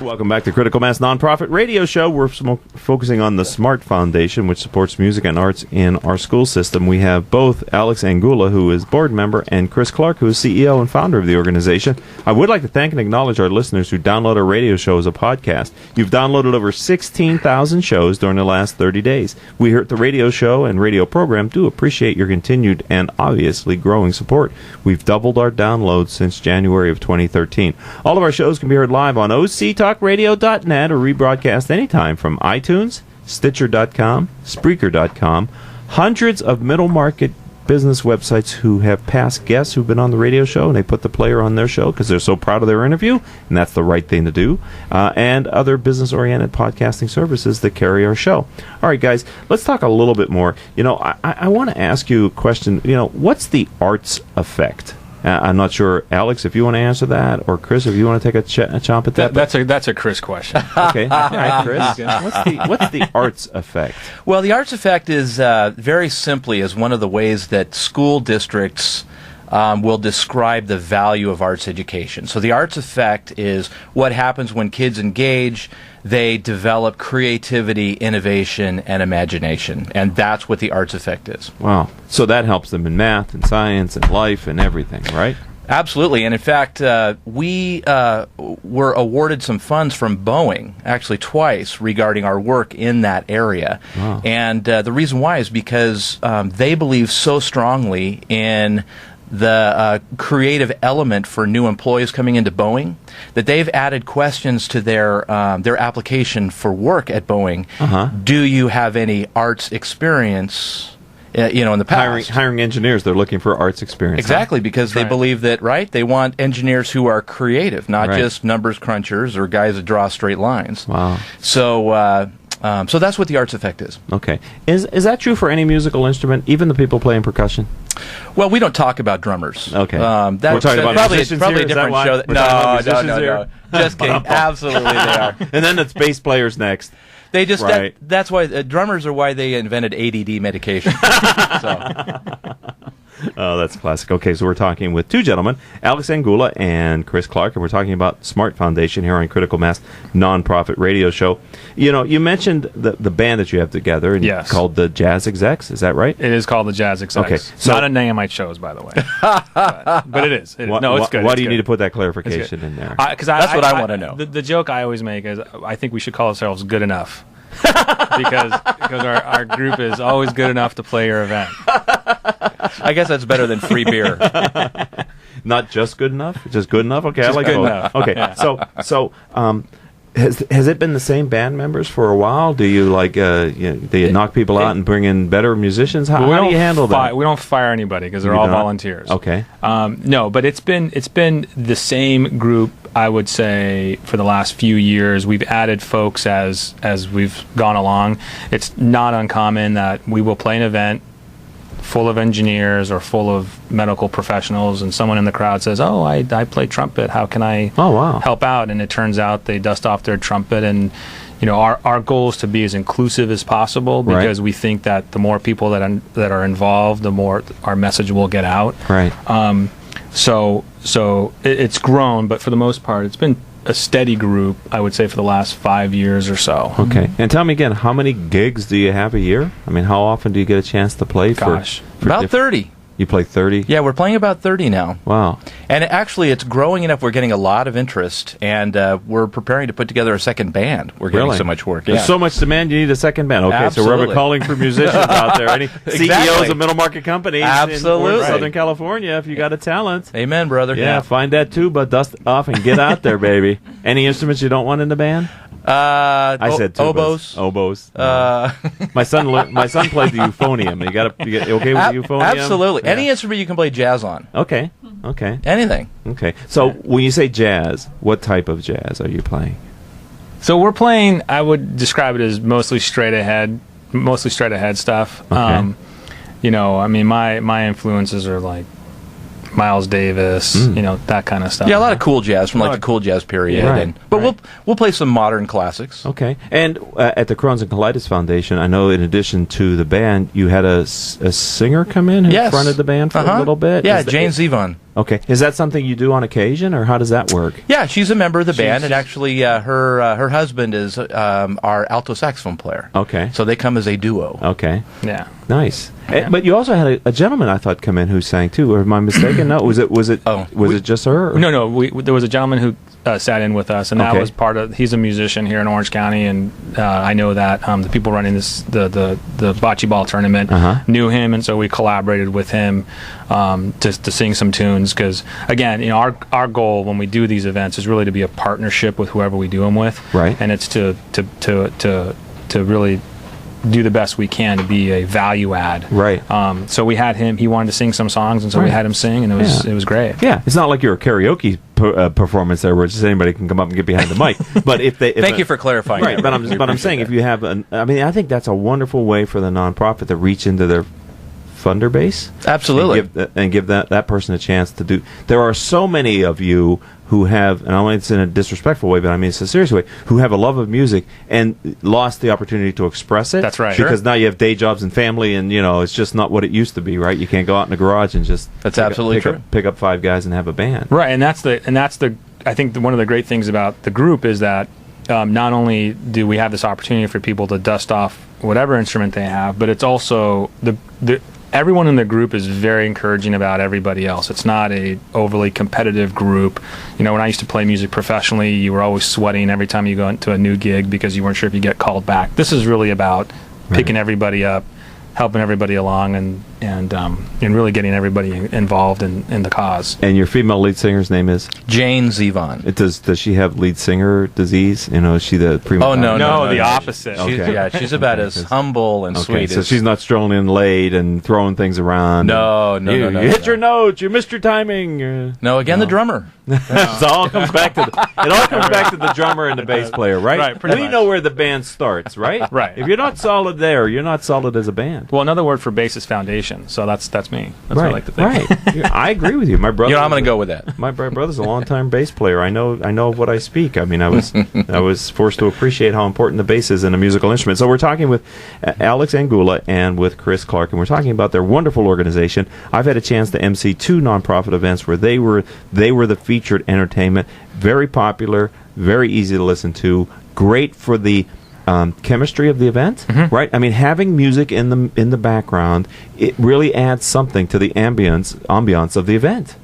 S1: Welcome back to Critical Mass Nonprofit Radio Show. We're focusing on the Smart Foundation, which supports music and arts in our school system. We have both Alex Angulo, who is board member, and Chris Clark, who is CEO and founder of the organization. I would like to thank and acknowledge our listeners who download our radio show as a podcast. You've downloaded over 16,000 shows during the last 30 days. We here at the radio show and radio program do appreciate your continued and obviously growing support. We've doubled our downloads since January of 2013. All of our shows can be heard live on OCTalkRadio.net or rebroadcast anytime from iTunes, Stitcher.com, Spreaker.com. Hundreds of middle market business websites who have past guests who've been on the radio show, and they put the player on their show because they're so proud of their interview, and that's the right thing to do, and other business-oriented podcasting services that carry our show. All right, guys, let's talk a little bit more. I want to ask you a question. What's the arts effect? I'm not sure, Alex, if you want to answer that, or Chris, if you want to take a chomp at that.
S9: That's a Chris question.
S1: Okay, all right, Chris. What's the arts effect?
S10: Well, the arts effect is very simply is one of the ways that school districts will describe the value of arts education. So the arts effect is what happens when kids engage. They develop creativity, innovation, and imagination. And that's what the arts effect is.
S1: Wow. So that helps them in math and science and life and everything, right?
S10: Absolutely, and in fact, we were awarded some funds from Boeing, actually twice, regarding our work in that area. Wow. And the reason why is because they believe so strongly in the creative element for new employees coming into Boeing that they've added questions to their application for work at Boeing. Do you have any arts experience? In the past.
S1: Hiring engineers, they're looking for arts experience.
S10: Exactly, because they believe that, they want engineers who are creative, not just numbers crunchers or guys that draw straight lines.
S1: Wow.
S10: So that's what the arts effect is.
S1: Okay. Is that true for any musical instrument, even the people playing percussion?
S10: Well, we don't talk about drummers.
S1: Okay.
S10: We're
S1: talking about musicians
S10: probably
S1: here?
S10: a different show. No. Just kidding. Absolutely they are.
S1: And then it's bass players next.
S10: They just that's why drummers are why they invented ADD medication.
S1: Oh, that's classic. Okay, so we're talking with two gentlemen, Alex Angulo and Chris Clark, and we're talking about Smart Foundation here on Critical Mass Nonprofit Radio Show. You mentioned the band that you have together, and called the Jazz Execs. Is that right?
S9: It is called the Jazz Execs.
S1: Okay,
S9: so not a name I chose, by the way, but it is. No, it's good.
S1: Why do you need to put that clarification in there?
S10: Because that's what I want to know.
S9: The joke I always make is I think we should call ourselves Good Enough. because our group is always good enough to play your event.
S10: I guess that's better than free beer.
S1: Not just good enough? Just good enough? Okay,
S9: just
S1: I like
S9: good
S1: both.
S9: Enough.
S1: Okay, has it been the same band members for a while? Do you do you knock people out and bring in better musicians? How do you handle that?
S9: We don't fire anybody because they're all volunteers.
S1: Okay.
S9: No, but it's been the same group. I would say for the last few years, we've added folks as we've gone along. It's not uncommon that we will play an event full of engineers or full of medical professionals, and someone in the crowd says, "Oh, I play trumpet. How can I help out?" And it turns out they dust off their trumpet. And our goal is to be as inclusive as possible because we think that the more people that are involved, the more our message will get out.
S1: Right.
S9: So it's grown, but for the most part, it's been a steady group, I would say, for the last 5 years or so.
S1: Okay. And tell me again, how many gigs do you have a year? I mean, how often do you get a chance to play?
S9: Gosh.
S1: For
S10: about 30.
S1: You play 30?
S10: Yeah, we're playing about 30 now.
S1: Wow.
S10: And actually, it's growing enough. We're getting a lot of interest, and we're preparing to put together a second band. We're getting so much work.
S1: There's so much demand, you need a second band. Okay,
S10: Absolutely.
S1: so we're calling for musicians out there. Any CEOs of middle market companies in Southern California, if you got a talent.
S10: Amen, brother.
S1: Yeah, find that tuba, dust off, and get out there, baby. Any instruments you don't want in the band?
S10: I
S1: said tubas.
S10: Oboes.
S1: My son plays the euphonium. You okay with the euphonium?
S10: Absolutely. Yeah. Any instrument you can play jazz on.
S1: Okay.
S10: Anything.
S1: Okay. So when you say jazz, what type of jazz are you playing?
S9: So we're playing, I would describe it as mostly straight ahead stuff.
S1: Okay.
S9: My influences are like Miles Davis, that kind of stuff.
S10: Yeah, a lot of cool jazz from the cool jazz period.
S1: Right.
S10: But we'll play some modern classics.
S1: Okay. And at the Crohn's and Colitis Foundation, I know in addition to the band, you had a singer come in who fronted the band for a little bit?
S10: Yeah, Jane Zevon.
S1: Okay. Is that something you do on occasion, or how does that work?
S10: Yeah, she's a member of the band, and actually her husband is our alto saxophone player.
S1: Okay.
S10: So they come as a duo.
S1: Okay.
S9: Yeah.
S1: Nice. Yeah. But you also had a gentleman, I thought, come in who sang too. Or am I mistaken? No, was it just her? Or?
S9: No. There was a gentleman who sat in with us, and that was part of. He's a musician here in Orange County, and I know that the people running the bocce ball tournament knew him, and so we collaborated with him to sing some tunes. Because again, our goal when we do these events is really to be a partnership with whoever we do them with,
S1: right?
S9: And it's to really do the best we can to be a value add.
S1: Right.
S9: So we had him. He wanted to sing some songs, and so we had him sing, and it was great.
S1: Yeah. It's not like you're a karaoke performance there, where just anybody can come up and get behind the mic. But
S10: thank you for clarifying.
S1: Right. But I'm saying if you have I think that's a wonderful way for the nonprofit to reach into their funder base.
S10: Absolutely.
S1: And give that person a chance to do. There are so many of you who have, and I don't mean it's in a disrespectful way, but I mean it's a serious way, who have a love of music and lost the opportunity to express it.
S9: That's right.
S1: Because now you have day jobs and family, and it's just not what it used to be, right? You can't go out in the garage and just pick up 5 guys and have a band.
S9: Right, and that's the I think one of the great things about the group is that not only do we have this opportunity for people to dust off whatever instrument they have, but it's also everyone in the group is very encouraging about everybody else. It's not a overly competitive group. When I used to play music professionally, you were always sweating every time you go into a new gig because you weren't sure if you get called back. This is really about picking everybody up, helping everybody along, and really getting everybody involved in the cause.
S1: And your female lead singer's name is?
S10: Jane Zevon.
S1: Does she have lead singer disease? Is she the prima?
S10: Oh, no,
S9: the opposite.
S10: She's about as humble and sweet.
S1: So she's not strolling in late and throwing things around.
S10: No.
S1: You hit your note. You missed your timing.
S10: The drummer.
S1: It all comes back to the drummer and the bass player, right?
S9: Right.
S1: We know where the band starts, right?
S9: Right.
S1: If you're not solid there, you're not solid as a band.
S9: Well, another word for bass is foundation. So that's me. That's what I like to think.
S1: Right. I agree with you. My brother.
S10: I'm going to go with that.
S1: My brother's a longtime bass player. I know of what I speak. I mean, I was forced to appreciate how important the bass is in a musical instrument. So we're talking with Alex Angulo and with Chris Clark, and we're talking about their wonderful organization. I've had a chance to MC 2 nonprofit events where they were the featured entertainment. Very popular, very easy to listen to, great for the chemistry of the event, right? I mean, having music in the background, it really adds something to the ambiance of the event.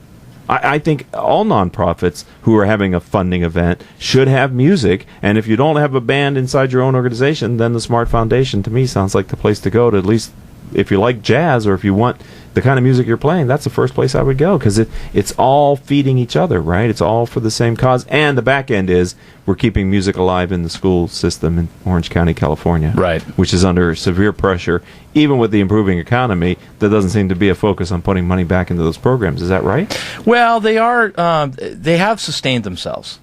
S1: I think all nonprofits who are having a funding event should have music, and if you don't have a band inside your own organization, then the Smart Foundation to me sounds like the place to go to, at least if you like jazz or if you want the kind of music you're playing. That's the first place I would go, because it's all feeding each other, right? It's all for the same cause, and the back end is we're keeping music alive in the school system in Orange County, California,
S10: right? Which
S1: is under severe pressure. Even with the improving economy, there doesn't seem to be a focus on putting money back into those programs. Is that right?
S10: Well, they are. They have sustained themselves.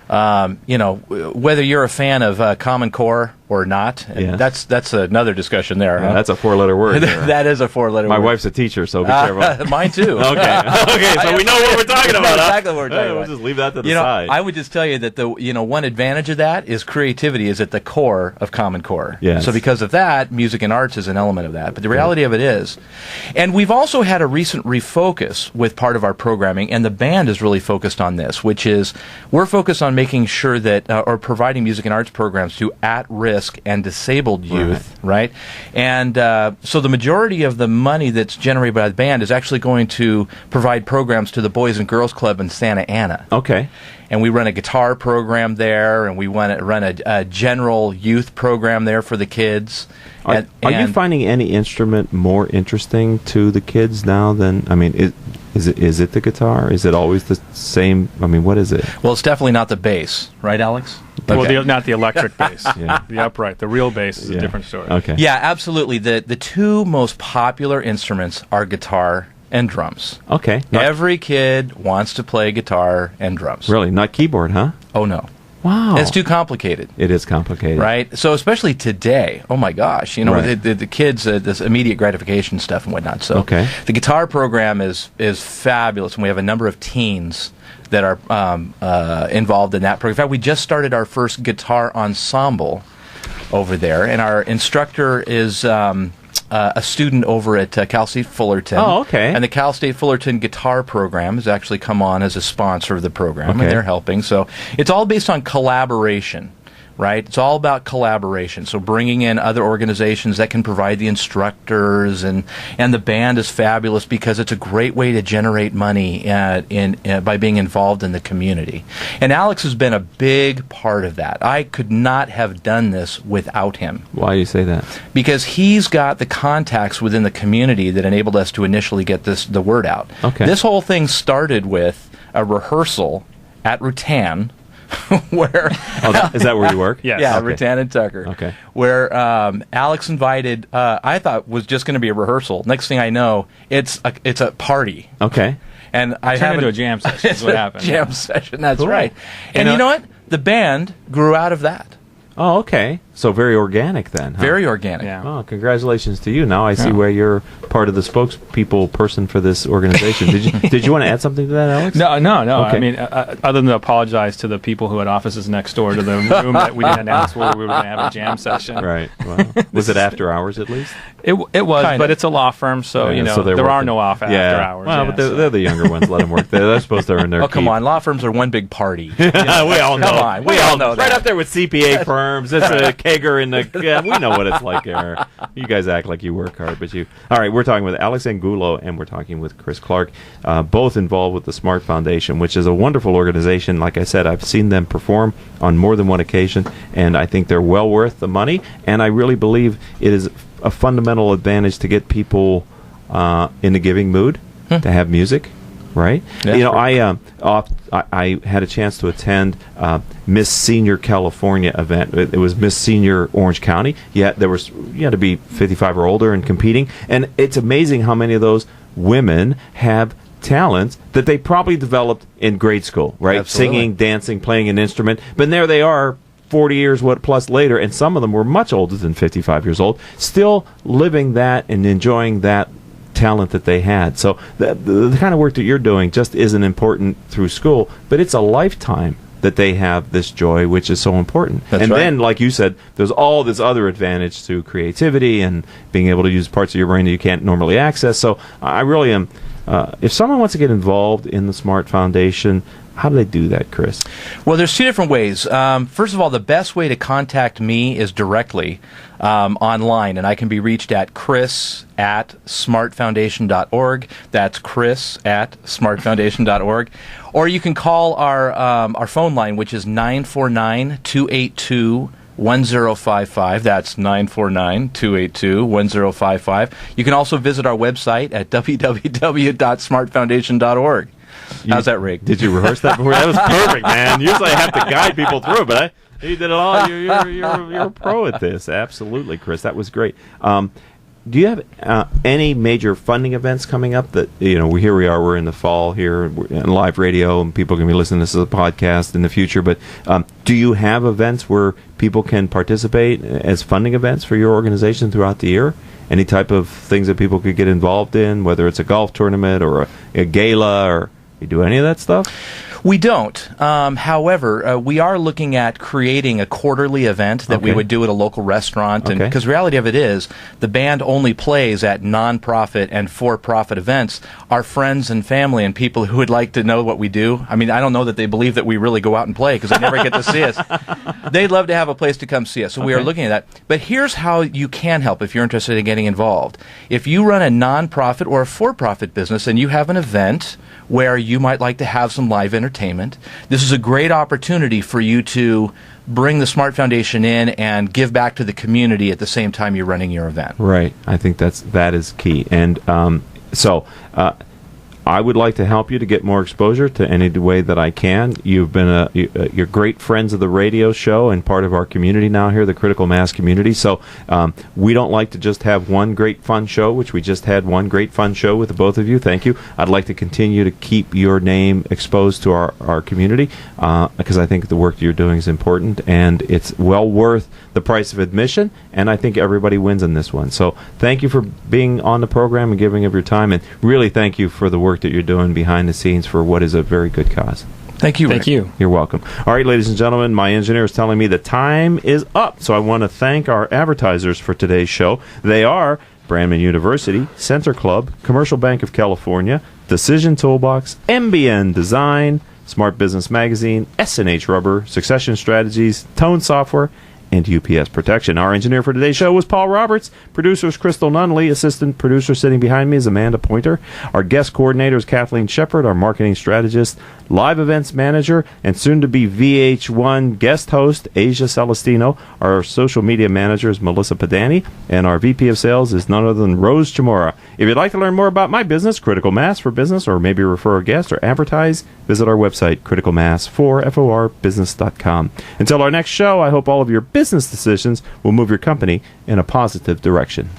S10: Whether you're a fan of Common Core or not, and that's another discussion there.
S1: Yeah, that's a 4-letter word.
S10: That is a 4-letter word.
S1: My wife's a teacher, so be careful.
S10: Mine too.
S1: Okay, so we know what we're talking about.
S10: Exactly what we're talking about.
S1: We'll just leave that to the side.
S10: I would just tell you that one advantage of that is creativity is at the core of Common Core.
S1: Yes.
S10: So because of that, music and arts is an element of that. But the reality of it is, and we've also had a recent refocus with part of our programming, and the band is really focused on this, which is we're focused on making sure that, or providing music and arts programs to at-risk and disabled youth, right? And so the majority of the money that's generated by the band is actually going to provide programs to the Boys and Girls Club in Santa Ana.
S1: Okay.
S10: And we run a guitar program there, and we run a general youth program there for the kids.
S1: Are you finding any instrument more interesting to the kids now than, is it the guitar? Is it always the same? What is it?
S10: Well, it's definitely not the bass, right, Alex?
S9: Okay. Well, not the electric bass. The upright. The real bass is a different story.
S1: Okay.
S10: Yeah, absolutely. The two most popular instruments are guitar and drums.
S1: Okay.
S10: Every kid wants to play guitar and drums.
S1: Really? Not keyboard, huh?
S10: Oh, no.
S1: Wow.
S10: It's too complicated.
S1: It is complicated.
S10: Right? So especially today, oh my gosh, with the kids, this immediate gratification stuff and whatnot. So the guitar program is fabulous, and we have a number of teens that are involved in that program. In fact, we just started our first guitar ensemble over there, and our instructor is a student over at Cal State Fullerton.
S1: Oh, okay.
S10: And the Cal State Fullerton guitar program has actually come on as a sponsor of the program, and they're helping. So it's all based on collaboration, right? It's all about collaboration. So bringing in other organizations that can provide the instructors, and the band is fabulous because it's a great way to generate money by being involved in the community. And Alex has been a big part of that. I could not have done this without him.
S1: Why do you say that?
S10: Because he's got the contacts within the community that enabled us to initially get the word out.
S1: Okay.
S10: This whole thing started with a rehearsal at Rutan, where
S1: is that where you work?
S10: Yes. Yeah, okay. Rutan and Tucker.
S1: Okay.
S10: Where Alex invited, I thought was just going to be a rehearsal. Next thing I know, it's a party.
S1: Okay.
S10: And I
S9: turned into a jam session. That's what happened.
S10: Jam session. That's right. And you know what? The band grew out of that.
S1: Oh, okay. So very organic then. Huh?
S10: Very organic.
S9: Yeah.
S1: Oh, congratulations to you. Now I see where you're part of the spokespeople person for this organization. Did you want to add something to that, Alex?
S9: No.
S1: Okay.
S9: Other than to apologize to the people who had offices next door to the room that we didn't announce where we were going to have a jam session.
S1: Right. Well, was it after hours at least?
S9: It was, but it's a law firm, so
S1: so
S9: there are no after hours.
S1: Well, but they're the younger ones. Let them work. They're supposed to earn their keep.
S10: Come on, law firms are one big party.
S1: We all know.
S10: Come on, we all know that.
S1: Right up there with CPA firms. It's a kegger in the. We know what it's like there. You guys act like you work hard, but you. All right, we're talking with Alex Angulo and we're talking with Chris Clark, both involved with the Smart Foundation, which is a wonderful organization. Like I said, I've seen them perform on more than one occasion, and I think they're well worth the money. And I really believe it is a fundamental advantage to get people in the giving mood, to have music. Right,
S10: yeah,
S1: you know, I had a chance to attend Miss Senior California event. It was Miss Senior Orange County. You had to be 55 or older and competing, and it's amazing how many of those women have talents that they probably developed in grade school. Right,
S10: Absolutely.
S1: Singing, dancing, playing an instrument. But there they are. 40 years plus later, and some of them were much older than 55 years old, still living that and enjoying that talent that they had. So the kind of work that you're doing just isn't important through school, but it's a lifetime that they have this joy, which is so important.
S10: That's
S1: and
S10: right.
S1: then, like you said, there's all this other advantage to creativity and being able to use parts of your brain that you can't normally access. So I really am, if someone wants to get involved in the Smart Foundation, how do they do that, Chris?
S10: Well, there's two different ways. First of all, the best way to contact me is directly online, and I can be reached at chris@smartfoundation.org. That's chris@smartfoundation.org. Or you can call our phone line, which is 949-282-1055. That's 949-282-1055. You can also visit our website at www.smartfoundation.org. How's that, Rick?
S1: Did you rehearse that before? That was perfect, man. Usually I have to guide people through, but you did it all. You're a pro at this. Absolutely, Chris. That was great. Do you have any major funding events coming up that, here we are, we're in the fall here, we're in live radio, and people can be listening to this as a podcast in the future, but do you have events where people can participate as funding events for your organization throughout the year? Any type of things that people could get involved in, whether it's a golf tournament or a gala, or you do any of that stuff?
S10: We don't. However, we are looking at creating a quarterly event that we would do at a local restaurant. And because the reality of it is, the band only plays at nonprofit and for-profit events. Our friends and family and people who would like to know what we do, I mean, I don't know that they believe that we really go out and play because they never get to see us. They'd love to have a place to come see us. So we are looking at that. But here's how you can help if you're interested in getting involved. If you run a nonprofit or a for-profit business and you have an event where you might like to have some live entertainment, this is a great opportunity for you to bring the Smart Foundation in and give back to the community at the same time you're running your event.
S1: Right. I think that is key. And so I would like to help you to get more exposure to any way that I can. You've been you're great friends of the radio show and part of our community now here, the Critical Mass community. So we don't like to just have one great fun show, which we just had one great fun show with the both of you. Thank you. I'd like to continue to keep your name exposed to our community because I think the work you're doing is important and it's well worth the price of admission, and I think everybody wins in this one. So thank you for being on the program and giving of your time, and really thank you for the work that you're doing behind the scenes for what is a very good cause.
S10: Thank you, Rick.
S9: Thank you.
S1: You're welcome. All right, ladies and gentlemen, my engineer is telling me the time is up, so I want to thank our advertisers for today's show. They are Brandman University, Center Club, Commercial Bank of California, Decision Toolbox, MBN Design, Smart Business Magazine, S&H Rubber, Succession Strategies, Tone Software, and UPS Protection. Our engineer for today's show was Paul Roberts. Producers Crystal Nunley. Assistant producer sitting behind me is Amanda Pointer. Our guest coordinator is Kathleen Shepard. Our marketing strategist, live events manager, and soon-to-be VH1 guest host, Asia Celestino. Our social media manager is Melissa Padani. And our VP of sales is none other than Rose Chamora. If you'd like to learn more about my business, Critical Mass for Business, or maybe refer a guest or advertise, visit our website, criticalmass4business.com. Until our next show, I hope all of your business decisions will move your company in a positive direction.